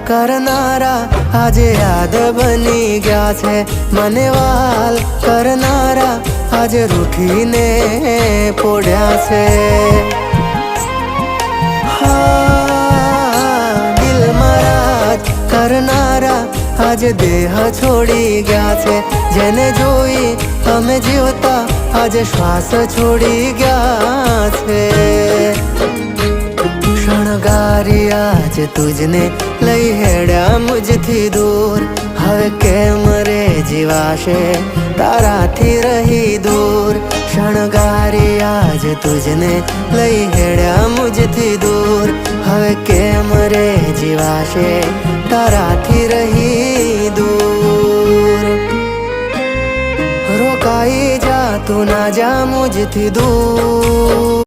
करनारा આજે યાદ બની ગયા છે મને વાલ કરનારા આજે રૂઠીને પોડ્યા છે દિલમાં રાજ કરનારા આજે દેહ છોડી ગયા છે જેને જોઈ અમે જીવતા આજે શ્વાસ છોડી ગયા છે શણગારી આજ તુજને લઈ હેડ્યા મુજથી દૂર હવે કેમ રે જીવાશે તારાથી રહી દૂર શણગારી આજ તુજને લઈ હેડ્યા મુજથી દૂર હવે કેમ રે જીવાશે તારાથી રહી દૂર રોકાઈ જા તું ના જા મુજથી દૂર